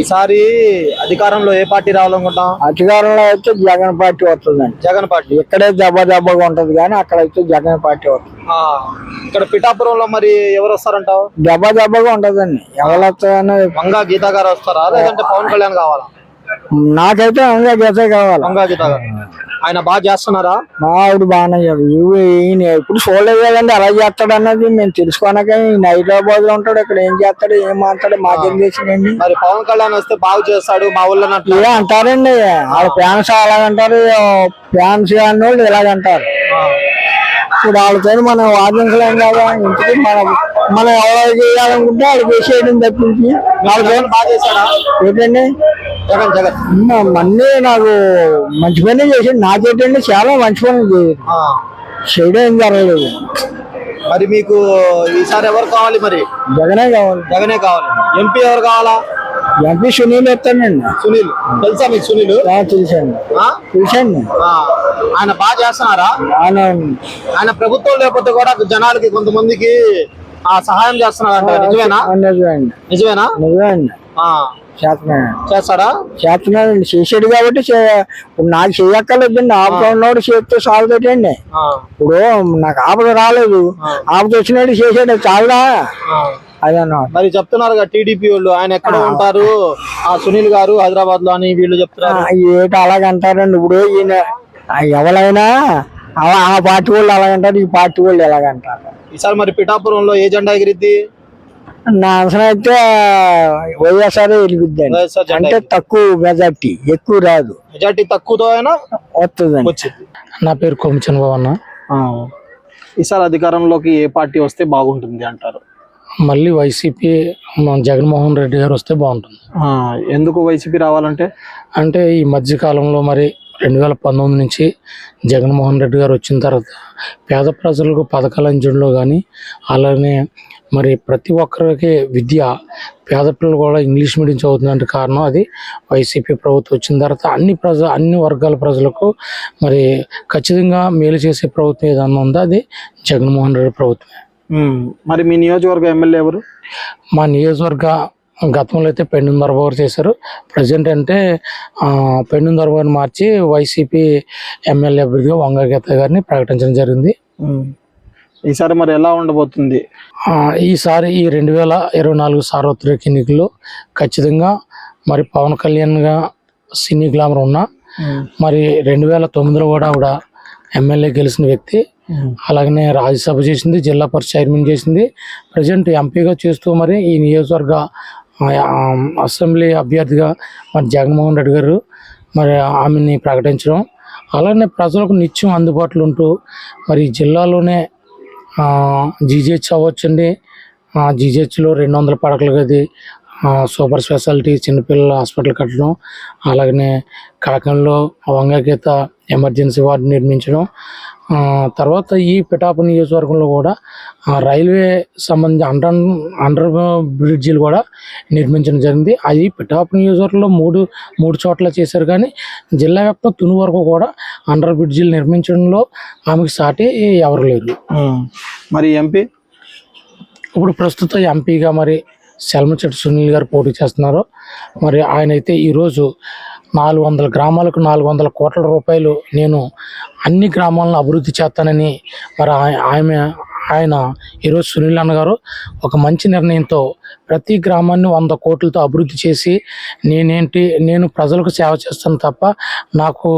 ఈసారి అధికారంలో ఏ పార్టీ రావాలనుకుంటాం? అధికారంలో అయితే జగన్ పార్టీ వస్తుందండి. జగన్ పార్టీ. ఇక్కడే దెబ్బగా ఉంటది కానీ అక్కడైతే జగన్ పార్టీ వస్తుంది. ఇక్కడ పిఠాపురంలో మరి ఎవరు వస్తారంటావు? దెబ్బగా ఉంటదండి. ఎవరు వస్తారని వంగా గీతా గారు వస్తారా లేదంటే పవన్ కళ్యాణ్ కావాలా? నాకైతే వంగా గీత కావాలి. వంగా గీతా గారు ఆయన బాగా చేస్తున్నారా? మా ఆవిడ బాగానే ఈయన ఎప్పుడు చూడలేదు కదండి అలా చేస్తాడు అన్నది మేము తెలుసుకోనక ఈయన హైదరాబాద్ లో ఉంటాడు. ఇక్కడ ఏం చేస్తాడు ఏం మాట్లాడు మాకేం చేసిందండి. మరి పవన్ కళ్యాణ్ వస్తే బాగు చేస్తాడు మా ఊళ్ళో ఇలా అంటారండి. వాళ్ళ ఫ్యాన్స్ అలాగంటారు, ఫ్యాన్స్ అన్న వాళ్ళు ఇలాగంటారు. ఇప్పుడు వాళ్ళతో మనం వాదించలేం కదా. ఇంటికి మనం ఎవరు చేయాలనుకుంటే వాళ్ళు చేసేయడం తప్పించి వాళ్ళతో బాగా చేశాడా ఏంటండి జగన్? జగన్ మళ్ళీ నాకు మంచి పని చేసాడు. నాకేంటండి చాలా మంచి పని చేయడం ఏం జరగలేదు. మరి మీకు ఈసారి ఎవరు కావాలి? మరి జగనే కావాలి. జగనే కావాలి. ఎంపీ ఎవరు కావాలా? ఎంపీ సునీల్ ఎత్తానండి. సునీల్ తెలుసా మీకు? సునీల్ చూసాను. ఆయన బాగా చేస్తున్నారా? ఆయన ప్రభుత్వం లేకపోతే కూడా జనాలకి కొంతమందికి సహాయం చేస్తున్నారంట. నిజమేనా? నిజమేనా? చేస్తాడా? చేస్తున్నాడండి. చేసాడు కాబట్టి నాకు చేయక్కర్లేదండి. ఆపద ఉన్నవాడు చేస్తే సాగుతాడండి. ఇప్పుడు నాకు ఆపద రాలేదు, ఆపద వచ్చినట్టు చేసాడు చాలుదా అదన్నా. మరి చెప్తున్నారు టీడీపీ వాళ్ళు ఆయన ఎక్కడ ఉంటారు సునీల్ గారు హైదరాబాద్ లో అని వీళ్ళు చెప్తున్నారు. ఏటి అలాగంటారండి. ఇప్పుడు ఈయన ఎవరైనా ఆ పార్టీ వాళ్ళు అలాగంటారు, ఈ పార్టీ వాళ్ళు ఎలాగంటారు. ఈసారి మరి పిఠాపురంలో ఏ జెండా ఎగిరిద్ది? నా అంచనా అయితే వైఎస్ఆర్ వెలిగిద్దండి. అంటే తక్కువ మెజార్టీ, ఎక్కువ రాదు. మెజార్టీ తక్కువతో అయినా వస్తుందండి. నా పేరు కొమ్మిచన్ బాబన్న. ఈసారి అధికారంలోకి ఏ పార్టీ వస్తే బాగుంటుంది అంటారు? మళ్ళీ వైసీపీ జగన్మోహన్ రెడ్డి గారు వస్తే బాగుంటుంది. ఎందుకు వైసీపీ రావాలంటే? అంటే ఈ మధ్య కాలంలో మరి 2019 నుంచి జగన్మోహన్ రెడ్డి గారు వచ్చిన తర్వాత పేద ప్రజలకు పథకాల అంచడంలో కానీ అలానే మరి ప్రతి ఒక్కరికి విద్య, పేద పిల్లలు కూడా ఇంగ్లీష్ మీడియం చదువుతుందంటే కారణం అది వైసీపీ ప్రభుత్వం వచ్చిన తర్వాత అన్ని వర్గాల ప్రజలకు మరి ఖచ్చితంగా మేలు చేసే ప్రభుత్వం ఏదన్నా ఉందో అది జగన్మోహన్ రెడ్డి ప్రభుత్వమే. మరి మీ నియోజకవర్గ ఎమ్మెల్యే ఎవరు? మా నియోజకవర్గ గతంలో అయితే పెండుం దొరబాబు గారు చేశారు. ప్రజెంట్ అంటే పెండుం దొరబాబు గారిని మార్చి వైసీపీ ఎమ్మెల్యే అభ్యర్థిగా వంగా గీత గారిని ప్రకటించడం జరిగింది. ఈసారి మరి ఎలా ఉండబోతుంది? ఈసారి ఈ 2024 సార్వత్రిక ఎన్నికల్లో ఖచ్చితంగా మరి పవన్ కళ్యాణ్గా సినీ గ్లామర్ ఉన్నా మరి 2009లో కూడా ఆవిడ ఎమ్మెల్యే గెలిచిన వ్యక్తి. అలాగనే రాజ్యసభ చేసింది, జిల్లా పరిషత్ చైర్మన్ చేసింది. ప్రజెంట్ ఎంపీగా చేస్తూ మరి ఈ నియోజకవర్గ అసెంబ్లీ అభ్యర్థిగా మరి జగన్మోహన్ రెడ్డి గారు మరి ఆమెని ప్రకటించడం, అలానే ప్రజలకు నిత్యం అందుబాటులో ఉంటూ మరి జిల్లాలోనే జీజీహెచ్ అవ్వచ్చండి. జీజీహెచ్లో 200 పడకల గది, సూపర్ స్పెషాలిటీ చిన్నపిల్లల హాస్పిటల్ కట్టడం, అలాగనే కాకినాడలో వంగా గీత ఎమర్జెన్సీ వార్డు నిర్మించడం, తర్వాత ఈ పిఠాపురం నియోజకవర్గంలో కూడా రైల్వే సంబంధించి అండర్ బ్రిడ్జిలు కూడా నిర్మించడం జరిగింది. అది పిఠాపురం నియోజకవర్గంలో మూడు చోట్ల చేశారు. కానీ జిల్లా వ్యాప్తంగా తుని వరకు కూడా అండర్ బ్రిడ్జిలు నిర్మించడంలో ఆమెకు సాటి ఎవరు లేరు. మరి ఎంపీ ఇప్పుడు ప్రస్తుతం ఎంపీగా మరి సెల్మచెట్టి సునీల్ గారు పోటీ చేస్తున్నారు. మరి ఆయన అయితే ఈరోజు 400 గ్రామాలకు 400 కోట్ల రూపాయలు నేను అన్ని గ్రామాలను అభివృద్ధి చేస్తానని మరి ఆయన ఈరోజు సునీల్ అన్న గారు ఒక మంచి నిర్ణయంతో ప్రతి గ్రామాన్ని 100 కోట్లతో అభివృద్ధి చేసి నేను ప్రజలకు సేవ చేస్తాను తప్ప నాకు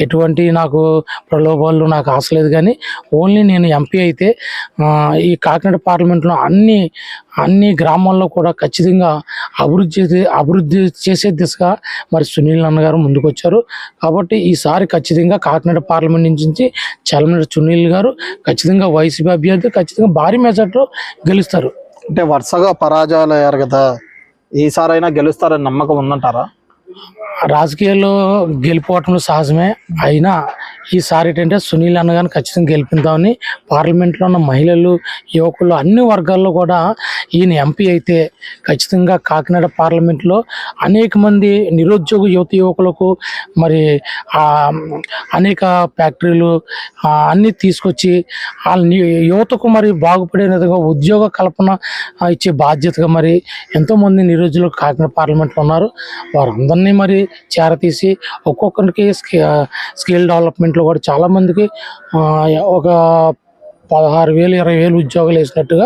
ఎటువంటి ప్రలోభాలు నాకు ఆశ లేదు. కానీ ఓన్లీ నేను ఎంపీ అయితే ఈ కాకినాడ పార్లమెంట్లో అన్ని గ్రామాల్లో కూడా ఖచ్చితంగా అభివృద్ధి చేసే దిశగా మరి సునీల్ అన్న గారు ముందుకు వచ్చారు. కాబట్టి ఈసారి ఖచ్చితంగా కాకినాడ పార్లమెంట్ నుంచి చలమనేని సునీల్ గారు ఖచ్చితంగా వైసీపీ అభ్యర్థి ఖచ్చితంగా భారీ మెజార్టీలో గెలుస్తారు. అంటే వరుసగా పరాజయాలు అయ్యారు కదా, ఈసారైనా గెలుస్తారని నమ్మకం ఉందంటారా? రాజకీయాల్లో గెలిపోవటంలో సహజమే. అయినా ఈసారి ఏంటంటే సునీల్ అన్న గారిని ఖచ్చితంగా గెలిపిద్దామని పార్లమెంట్లో ఉన్న మహిళలు, యువకులు అన్ని వర్గాల్లో కూడా ఈయన ఎంపీ అయితే ఖచ్చితంగా కాకినాడ పార్లమెంట్లో అనేక మంది నిరుద్యోగ యువకులకు మరి అనేక ఫ్యాక్టరీలు అన్నీ తీసుకొచ్చి వాళ్ళ యువతకు మరి బాగుపడే విధంగా ఉద్యోగ కల్పన ఇచ్చే బాధ్యతగా మరి ఎంతోమంది నిరుద్యోగులు కాకినాడ పార్లమెంట్లో ఉన్నారు. వారందరినీ మరి చేరతీసి ఒక్కొక్కరికి స్కిల్ డెవలప్మెంట్లో కూడా చాలామందికి ఒక 16,000 20,000 ఉద్యోగాలు వేసినట్టుగా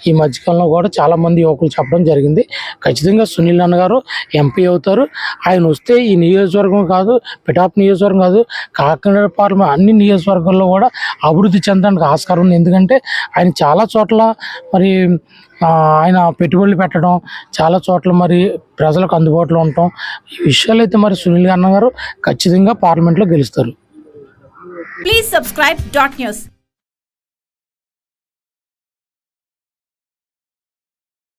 ఈ మధ్యకాలంలో కూడా చాలామంది యువకులు చెప్పడం జరిగింది. ఖచ్చితంగా సునీల్ అన్న గారు ఎంపీ అవుతారు. ఆయన వస్తే ఈ నియోజకవర్గం కాదు, పిఠాపు నియోజకవర్గం కాదు, కాకినాడ పార్లమెంట్ అన్ని నియోజకవర్గాల్లో కూడా అభివృద్ధి చెందడానికి ఆస్కారం ఉంది. ఎందుకంటే ఆయన చాలా చోట్ల మరి ఆయన పెట్టుబడులు పెట్టడం, చాలా చోట్ల మరి ప్రజలకు అందుబాటులో ఉండటం, ఈ విషయాలు అయితే మరి సునీల్ అన్న గారు ఖచ్చితంగా పార్లమెంట్లో గెలుస్తారు. Please subscribe Dot News.